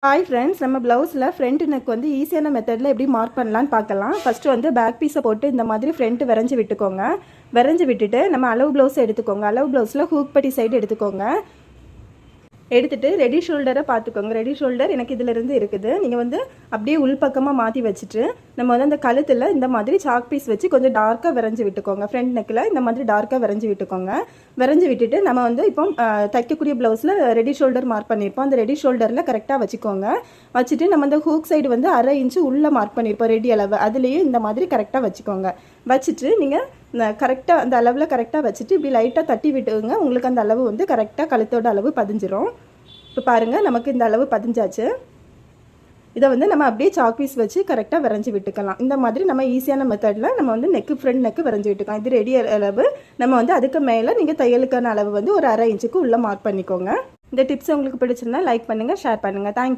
Hi friends, நம்ம ப்ளவுஸில் front neck வந்து ஈஸியான மெத்தடில் எப்படி மார்க் பண்ணலான்னு பார்க்கலாம். ஃபஸ்ட்டு வந்து பேக் பீஸை போட்டு இந்த மாதிரி ஃப்ரண்ட் வரைஞ்சி விட்டுக்கோங்க. வரைஞ்சி விட்டுட்டு நம்ம அளவு ப்ளவுஸ் எடுத்துக்கோங்க. அளவு ப்ளவுஸில் ஹூக் பட்டி சைடு எடுத்துக்கோங்க. எடுத்துகிட்டு ரெடி ஷோல்டரை பார்த்துக்கோங்க. ரெடி ஷோல்டர் எனக்கு இதிலிருந்து இருக்குது. நீங்கள் வந்து அப்படியே உள்பக்கமாக மாற்றி வச்சுட்டு நம்ம வந்து அந்த கழுத்தில் இந்த மாதிரி சாக் பீஸ் வச்சு கொஞ்சம் டார்க்காக வரைஞ்சி விட்டுக்கோங்க. ஃப்ரண்ட் நெக்கில் இந்த மாதிரி டார்க்காக வரைஞ்சி விட்டுக்கோங்க. வரைஞ்சி விட்டுட்டு நம்ம வந்து இப்போ தைக்கக்கூடிய ப்ளவுஸில் ரெடி ஷோல்டர் மார்க் பண்ணியிருப்போம். அந்த ரெடி ஷோல்டரில் கரெக்டாக வச்சுக்கோங்க. வச்சுட்டு நம்ம அந்த ஹூக் சைடு வந்து 1/2 இன்ச்சு உள்ளே மார்க் பண்ணியிருப்போம் ரெடி அளவு. அதுலேயும் இந்த மாதிரி கரெக்டாக வச்சுக்கோங்க. வச்சுட்டு நீங்கள் கரெக்டாக அந்த அளவில் கரெக்டாக வச்சுட்டு இப்படி லைட்டாக தட்டி விட்டுங்க. உங்களுக்கு அந்த அளவு வந்து கரெக்டாக கழுத்தோட அளவு பதிஞ்சிரும். இப்போ பாருங்கள், நமக்கு இந்த அளவு பதிஞ்சாச்சு. இதை வந்து நம்ம அப்படியே சாக் பீஸ் வச்சு கரெக்டாக வரைஞ்சி விட்டுக்கலாம். இந்த மாதிரி நம்ம ஈஸியான மெத்தடில் நம்ம வந்து நெக்கு ஃப்ரண்ட் நெக்கு வரைஞ்சி விட்டுக்கலாம். இது ரெடி அளவு. நம்ம வந்து அதுக்கு மேலே நீங்கள் தையலுக்கான அளவு வந்து ஒரு 1/2 இன்ச்சுக்கு உள்ளே மார்க் பண்ணிக்கோங்க. இந்த டிப்ஸ் உங்களுக்கு பிடிச்சிருந்தா லைக் பண்ணுங்கள், ஷேர் பண்ணுங்கள். தேங்க்யூ.